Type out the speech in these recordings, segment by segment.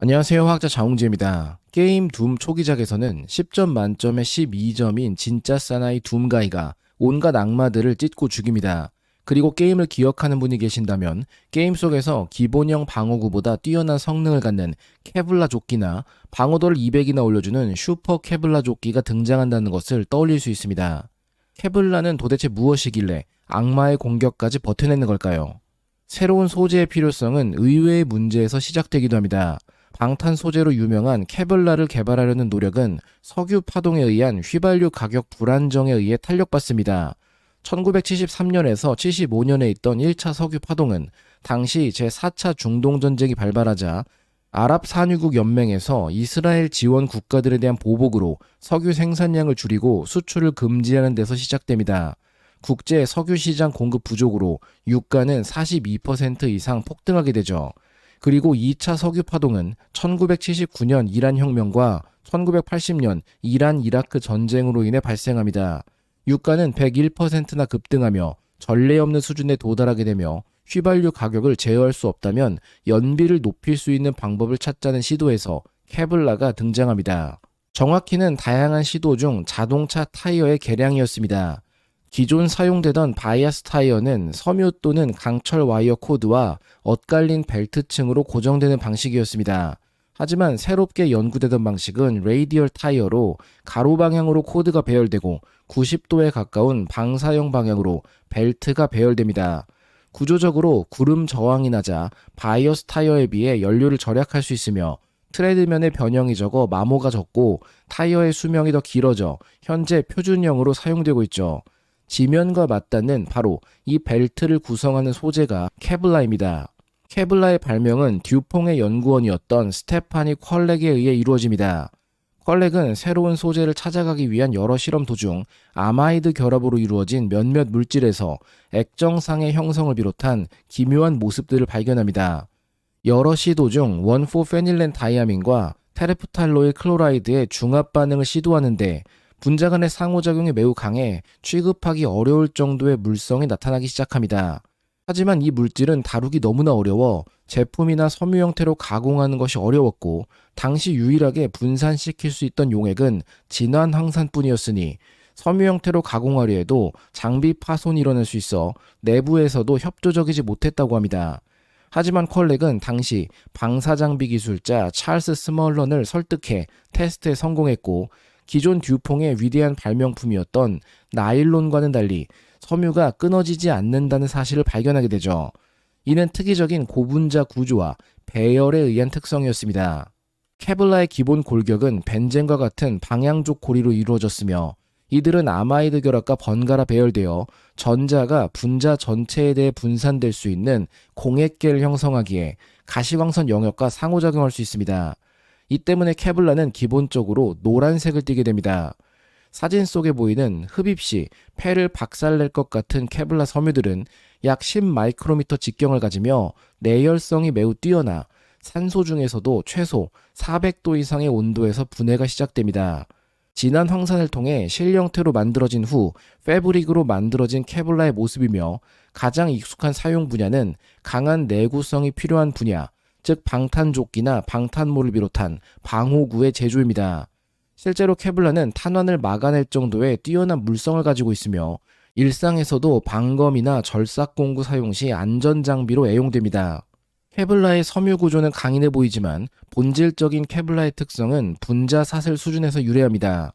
안녕하세요. 화학자 장홍재입니다. 게임 둠 초기작에서는 10점 만점에 12점인 진짜 사나이 둠가이가 온갖 악마들을 찢고 죽입니다. 그리고 게임을 기억하는 분이 계신다면 게임 속에서 기본형 방어구보다 뛰어난 성능을 갖는 케블라 조끼나 방어도를 200이나 올려주는 슈퍼 케블라 조끼가 등장한다는 것을 떠올릴 수 있습니다. 케블라는 도대체 무엇이길래 악마의 공격까지 버텨내는 걸까요? 새로운 소재의 필요성은 의외의 문제에서 시작되기도 합니다. 방탄 소재로 유명한 케블라를 개발하려는 노력은 석유 파동에 의한 휘발유 가격 불안정에 의해 탄력받습니다. 1973년에서 75년에 있던 1차 석유 파동은 당시 제4차 중동전쟁이 발발하자 아랍 산유국 연맹에서 이스라엘 지원 국가들에 대한 보복으로 석유 생산량을 줄이고 수출을 금지하는 데서 시작됩니다. 국제 석유 시장 공급 부족으로 유가는 42% 이상 폭등하게 되죠. 그리고 2차 석유 파동은 1979년 이란 혁명과 1980년 이란 이라크 전쟁으로 인해 발생합니다. 유가는 101%나 급등하며 전례 없는 수준에 도달하게 되며 휘발유 가격을 제어할 수 없다면 연비를 높일 수 있는 방법을 찾자는 시도에서 케블라가 등장합니다. 정확히는 다양한 시도 중 자동차 타이어의 개량이었습니다. 기존 사용되던 바이아스 타이어는 섬유 또는 강철 와이어 코드와 엇갈린 벨트층으로 고정되는 방식이었습니다. 하지만 새롭게 연구되던 방식은 레이디얼 타이어로 가로 방향으로 코드가 배열되고 90도에 가까운 방사형 방향으로 벨트가 배열됩니다. 구조적으로 구름 저항이 낮아 바이어스 타이어에 비해 연료를 절약할 수 있으며 트레드면의 변형이 적어 마모가 적고 타이어의 수명이 더 길어져 현재 표준형으로 사용되고 있죠. 지면과 맞닿는 바로 이 벨트를 구성하는 소재가 케블라입니다. 케블라의 발명은 듀퐁의 연구원이었던 스테파니 퀄렉에 의해 이루어집니다. 퀄렉은 새로운 소재를 찾아가기 위한 여러 실험 도중 아마이드 결합으로 이루어진 몇몇 물질에서 액정상의 형성을 비롯한 기묘한 모습들을 발견합니다. 여러 시도 중 1,4-페닐렌 다이아민과 테레프탈로일 클로라이드의 중합 반응을 시도하는데 분자 간의 상호작용이 매우 강해 취급하기 어려울 정도의 물성이 나타나기 시작합니다. 하지만 이 물질은 다루기 너무나 어려워 제품이나 섬유 형태로 가공하는 것이 어려웠고 당시 유일하게 분산시킬 수 있던 용액은 진환 황산뿐이었으니 섬유 형태로 가공하려 해도 장비 파손이 일어날 수 있어 내부에서도 협조적이지 못했다고 합니다. 하지만 퀄렉은 당시 방사장비 기술자 찰스 스멀런을 설득해 테스트에 성공했고 기존 듀퐁의 위대한 발명품이었던 나일론과는 달리 섬유가 끊어지지 않는다는 사실을 발견하게 되죠. 이는 특이적인 고분자 구조와 배열에 의한 특성이었습니다. 케블라의 기본 골격은 벤젠과 같은 방향족 고리로 이루어졌으며 이들은 아마이드 결합과 번갈아 배열되어 전자가 분자 전체에 대해 분산될 수 있는 공액계를 형성하기에 가시광선 영역과 상호작용할 수 있습니다. 이 때문에 케블라는 기본적으로 노란색을 띠게 됩니다. 사진 속에 보이는 흡입 시 폐를 박살낼 것 같은 케블라 섬유들은 약 10마이크로미터 직경을 가지며 내열성이 매우 뛰어나 산소 중에서도 최소 400도 이상의 온도에서 분해가 시작됩니다. 진한 황산을 통해 실 형태로 만들어진 후 패브릭으로 만들어진 케블라의 모습이며 가장 익숙한 사용 분야는 강한 내구성이 필요한 분야, 즉 방탄조끼나 방탄모를 비롯한 방호구의 제조입니다. 실제로 케블라는 탄환을 막아낼 정도의 뛰어난 물성을 가지고 있으며 일상에서도 방검이나 절삭공구 사용 시 안전장비로 애용됩니다. 케블라의 섬유 구조는 강인해 보이지만 본질적인 케블라의 특성은 분자 사슬 수준에서 유래합니다.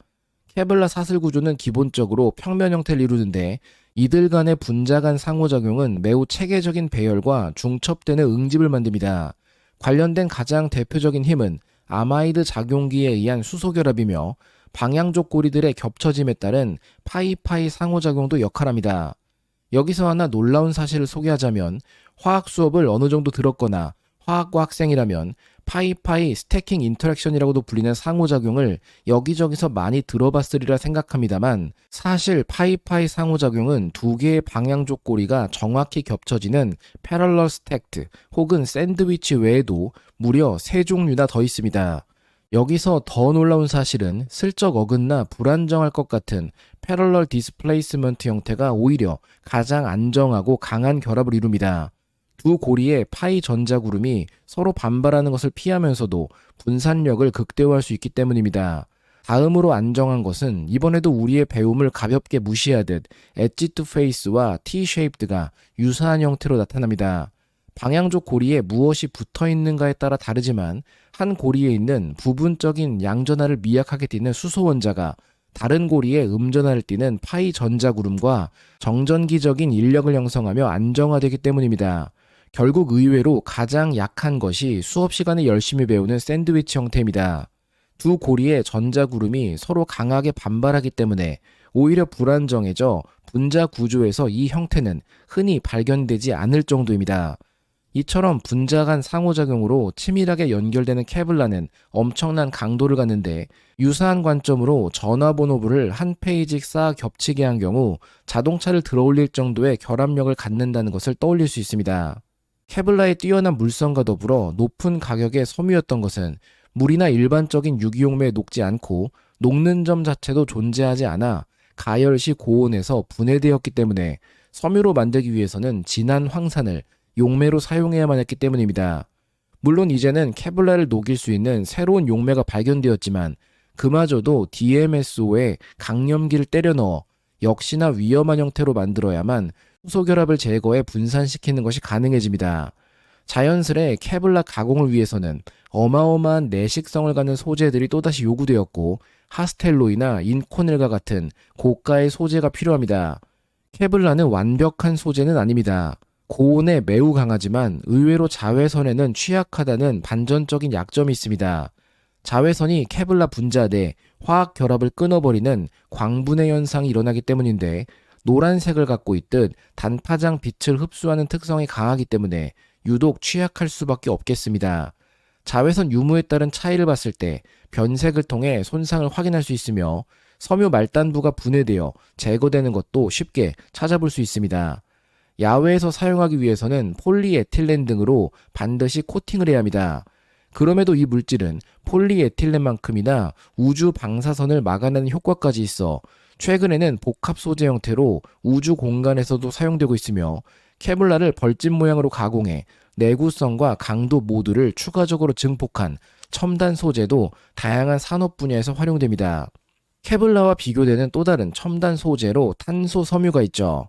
케블라 사슬 구조는 기본적으로 평면 형태를 이루는데 이들 간의 분자 간 상호작용은 매우 체계적인 배열과 중첩되는 응집을 만듭니다. 관련된 가장 대표적인 힘은 아마이드 작용기에 의한 수소결합이며 방향족 고리들의 겹쳐짐에 따른 파이파이 상호작용도 역할합니다. 여기서 하나 놀라운 사실을 소개하자면 화학 수업을 어느 정도 들었거나 화학과 학생이라면 파이파이 스태킹 인터랙션이라고도 불리는 상호작용을 여기저기서 많이 들어봤으리라 생각합니다만 사실 파이파이 상호작용은 두 개의 방향족 고리가 정확히 겹쳐지는 패럴럴 스택트 혹은 샌드위치 외에도 무려 3종류나 더 있습니다. 여기서 더 놀라운 사실은 슬쩍 어긋나 불안정할 것 같은 패럴럴 디스플레이스먼트 형태가 오히려 가장 안정하고 강한 결합을 이룹니다. 두 고리의 파이 전자구름이 서로 반발하는 것을 피하면서도 분산력을 극대화할 수 있기 때문입니다. 다음으로 안정한 것은 이번에도 우리의 배움을 가볍게 무시하듯 엣지 투 페이스와 T-쉐이프드가 유사한 형태로 나타납니다. 방향족 고리에 무엇이 붙어 있는가에 따라 다르지만 한 고리에 있는 부분적인 양전하를 미약하게 띠는 수소 원자가 다른 고리에 음전하를 띠는 파이 전자구름과 정전기적인 인력을 형성하며 안정화되기 때문입니다. 결국 의외로 가장 약한 것이 수업 시간에 열심히 배우는 샌드위치 형태입니다. 두 고리의 전자구름이 서로 강하게 반발하기 때문에 오히려 불안정해져 분자 구조에서 이 형태는 흔히 발견되지 않을 정도입니다. 이처럼 분자 간 상호작용으로 치밀하게 연결되는 케블라는 엄청난 강도를 갖는데 유사한 관점으로 전화번호부를 한 페이지 쌓아 겹치게 한 경우 자동차를 들어올릴 정도의 결합력을 갖는다는 것을 떠올릴 수 있습니다. 케블라의 뛰어난 물성과 더불어 높은 가격의 섬유였던 것은 물이나 일반적인 유기용매에 녹지 않고 녹는 점 자체도 존재하지 않아 가열시 고온에서 분해되었기 때문에 섬유로 만들기 위해서는 진한 황산을 용매로 사용해야만 했기 때문입니다. 물론 이제는 케블라를 녹일 수 있는 새로운 용매가 발견되었지만 그마저도 DMSO에 강염기를 때려 넣어 역시나 위험한 형태로 만들어야만 수소결합을 제거해 분산시키는 것이 가능해집니다. 자연스레 케블라 가공을 위해서는 어마어마한 내식성을 갖는 소재들이 또다시 요구되었고 하스텔로이나 인코넬과 같은 고가의 소재가 필요합니다. 케블라는 완벽한 소재는 아닙니다. 고온에 매우 강하지만 의외로 자외선에는 취약하다는 반전적인 약점이 있습니다. 자외선이 케블라 분자 내 화학 결합을 끊어버리는 광분해 현상이 일어나기 때문인데 노란색을 갖고 있듯 단파장 빛을 흡수하는 특성이 강하기 때문에 유독 취약할 수밖에 없겠습니다. 자외선 유무에 따른 차이를 봤을 때 변색을 통해 손상을 확인할 수 있으며 섬유 말단부가 분해되어 제거되는 것도 쉽게 찾아볼 수 있습니다. 야외에서 사용하기 위해서는 폴리에틸렌 등으로 반드시 코팅을 해야 합니다. 그럼에도 이 물질은 폴리에틸렌만큼이나 우주 방사선을 막아내는 효과까지 있어 최근에는 복합 소재 형태로 우주 공간에서도 사용되고 있으며 케블라를 벌집 모양으로 가공해 내구성과 강도 모두를 추가적으로 증폭한 첨단 소재도 다양한 산업 분야에서 활용됩니다. 케블라와 비교되는 또 다른 첨단 소재로 탄소 섬유가 있죠.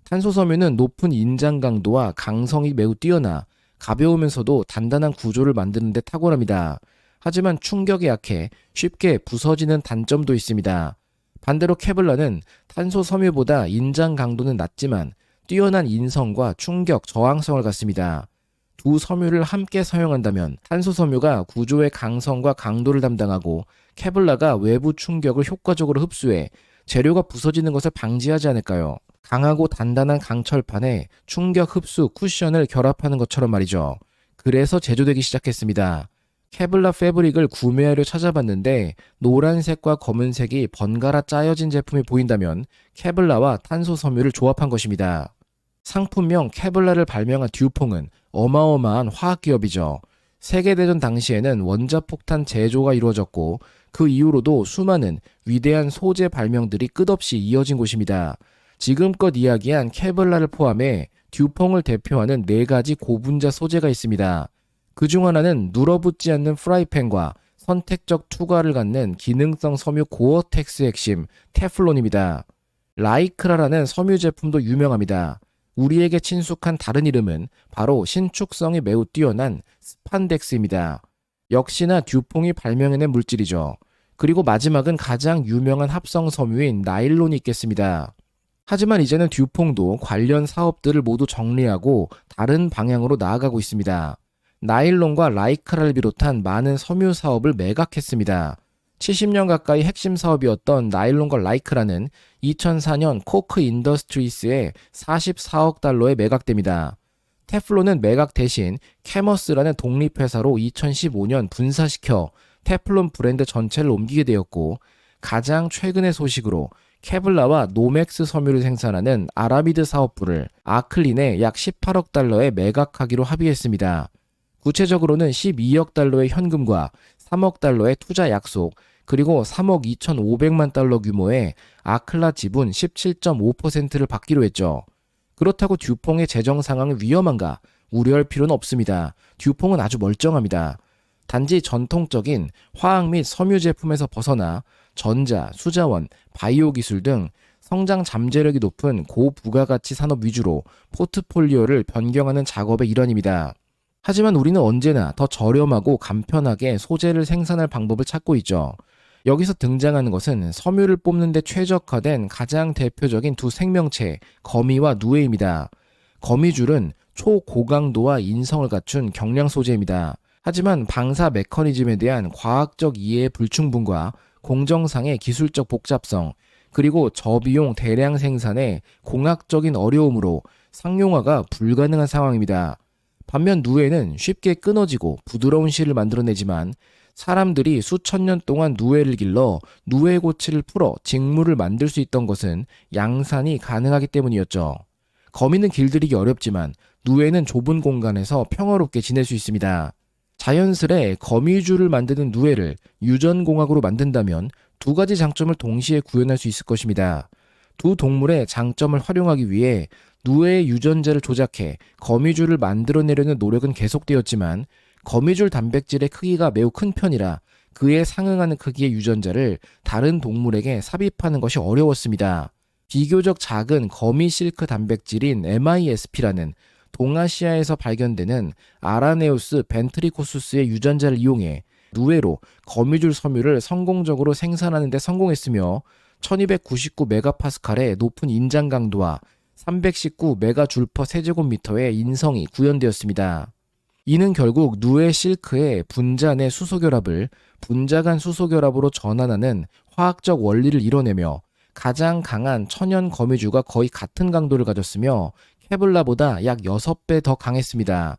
탄소 섬유는 높은 인장 강도와 강성이 매우 뛰어나 가벼우면서도 단단한 구조를 만드는 데 탁월합니다. 하지만 충격에 약해 쉽게 부서지는 단점도 있습니다. 반대로 케블라는 탄소 섬유보다 인장 강도는 낮지만 뛰어난 인성과 충격 저항성을 갖습니다. 두 섬유를 함께 사용한다면 탄소 섬유가 구조의 강성과 강도를 담당하고 케블라가 외부 충격을 효과적으로 흡수해 재료가 부서지는 것을 방지하지 않을까요? 강하고 단단한 강철판에 충격 흡수 쿠션을 결합하는 것처럼 말이죠. 그래서 제조되기 시작했습니다. 케블라 패브릭을 구매하려 찾아봤는데 노란색과 검은색이 번갈아 짜여진 제품이 보인다면 케블라와 탄소 섬유를 조합한 것입니다. 상품명 케블라를 발명한 듀퐁은 어마어마한 화학기업이죠. 세계대전 당시에는 원자폭탄 제조가 이루어졌고 그 이후로도 수많은 위대한 소재 발명들이 끝없이 이어진 곳입니다. 지금껏 이야기한 케블라를 포함해 듀퐁을 대표하는 4가지 고분자 소재가 있습니다. 그중 하나는 눌어붙지 않는 프라이팬과 선택적 투과를 갖는 기능성 섬유 고어텍스 핵심 테플론입니다. 라이크라라는 섬유 제품도 유명합니다. 우리에게 친숙한 다른 이름은 바로 신축성이 매우 뛰어난 스판덱스입니다. 역시나 듀퐁이 발명해낸 물질이죠. 그리고 마지막은 가장 유명한 합성 섬유인 나일론이 있겠습니다. 하지만 이제는 듀퐁도 관련 사업들을 모두 정리하고 다른 방향으로 나아가고 있습니다. 나일론과 라이크라를 비롯한 많은 섬유 사업을 매각했습니다. 70년 가까이 핵심 사업이었던 나일론과 라이크라는 2004년 코크 인더스트리스에 44억 달러에 매각됩니다. 테플론은 매각 대신 캐머스라는 독립회사로 2015년 분사시켜 테플론 브랜드 전체를 옮기게 되었고 가장 최근의 소식으로 케블라와 노맥스 섬유를 생산하는 아라미드 사업부를 아클린에 약 18억 달러에 매각하기로 합의했습니다. 구체적으로는 12억 달러의 현금과 3억 달러의 투자 약속, 그리고 3억 2,500만 달러 규모의 아클라 지분 17.5%를 받기로 했죠. 그렇다고 듀퐁의 재정 상황은 위험한가? 우려할 필요는 없습니다. 듀퐁은 아주 멀쩡합니다. 단지 전통적인 화학 및 섬유 제품에서 벗어나 전자, 수자원, 바이오 기술 등 성장 잠재력이 높은 고부가가치 산업 위주로 포트폴리오를 변경하는 작업의 일환입니다. 하지만 우리는 언제나 더 저렴하고 간편하게 소재를 생산할 방법을 찾고 있죠. 여기서 등장하는 것은 섬유를 뽑는 데 최적화된 가장 대표적인 두 생명체, 거미와 누에입니다. 거미줄은 초고강도와 인성을 갖춘 경량 소재입니다. 하지만 방사 메커니즘에 대한 과학적 이해의 불충분과 공정상의 기술적 복잡성, 그리고 저비용 대량 생산의 공학적인 어려움으로 상용화가 불가능한 상황입니다. 반면 누에는 쉽게 끊어지고 부드러운 실을 만들어내지만 사람들이 수천 년 동안 누에를 길러 누에고치를 풀어 직물을 만들 수 있던 것은 양산이 가능하기 때문이었죠. 거미는 길들이기 어렵지만 누에는 좁은 공간에서 평화롭게 지낼 수 있습니다. 자연스레 거미줄을 만드는 누에를 유전공학으로 만든다면 두 가지 장점을 동시에 구현할 수 있을 것입니다. 두 동물의 장점을 활용하기 위해 누에의 유전자를 조작해 거미줄을 만들어내려는 노력은 계속되었지만 거미줄 단백질의 크기가 매우 큰 편이라 그에 상응하는 크기의 유전자를 다른 동물에게 삽입하는 것이 어려웠습니다. 비교적 작은 거미 실크 단백질인 MISP라는 동아시아에서 발견되는 아라네우스 벤트리코수스의 유전자를 이용해 누에로 거미줄 섬유를 성공적으로 생산하는 데 성공했으며 1299메가파스칼의 높은 인장 강도와 319메가줄/per 세제곱미터의 인성이 구현되었습니다. 이는 결국 누에 실크의 분자 내 수소결합을 분자 간 수소결합으로 전환하는 화학적 원리를 이뤄내며 가장 강한 천연 거미줄과 거의 같은 강도를 가졌으며 케블라보다 약 6배 더 강했습니다.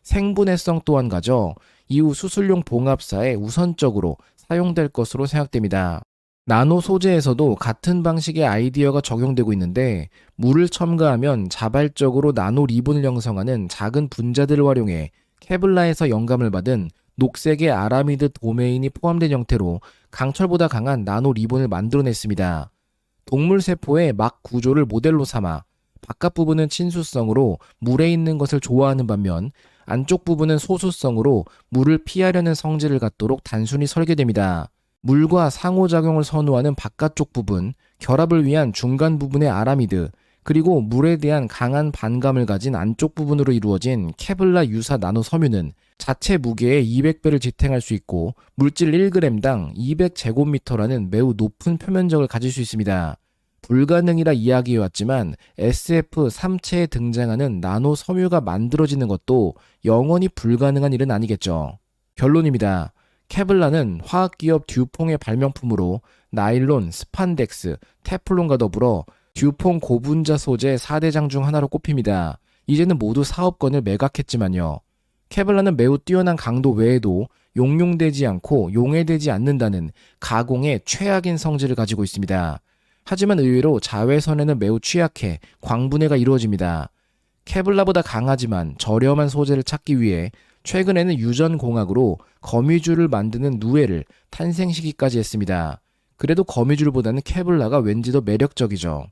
생분해성 또한 가져 이후 수술용 봉합사에 우선적으로 사용될 것으로 생각됩니다. 나노 소재에서도 같은 방식의 아이디어가 적용되고 있는데 물을 첨가하면 자발적으로 나노 리본을 형성하는 작은 분자들을 활용해 케블라에서 영감을 받은 녹색의 아라미드 도메인이 포함된 형태로 강철보다 강한 나노 리본을 만들어냈습니다. 동물 세포의 막 구조를 모델로 삼아 바깥 부분은 친수성으로 물에 있는 것을 좋아하는 반면 안쪽 부분은 소수성으로 물을 피하려는 성질을 갖도록 단순히 설계됩니다. 물과 상호작용을 선호하는 바깥쪽 부분, 결합을 위한 중간 부분의 아라미드, 그리고 물에 대한 강한 반감을 가진 안쪽 부분으로 이루어진 케블라 유사 나노 섬유는 자체 무게의 200배를 지탱할 수 있고 물질 1g당 200제곱미터라는 매우 높은 표면적을 가질 수 있습니다. 불가능이라 이야기해왔지만 SF3체에 등장하는 나노 섬유가 만들어지는 것도 영원히 불가능한 일은 아니겠죠. 결론입니다. 케블라는 화학기업 듀퐁의 발명품으로 나일론, 스판덱스, 테플론과 더불어 듀퐁 고분자 소재 4대장 중 하나로 꼽힙니다. 이제는 모두 사업권을 매각했지만요. 케블라는 매우 뛰어난 강도 외에도 용융되지 않고 용해되지 않는다는 가공의 최악인 성질을 가지고 있습니다. 하지만 의외로 자외선에는 매우 취약해 광분해가 이루어집니다. 케블라보다 강하지만 저렴한 소재를 찾기 위해 최근에는 유전공학으로 거미줄을 만드는 누에를 탄생시키기까지 했습니다. 그래도 거미줄보다는 케블라가 왠지 더 매력적이죠.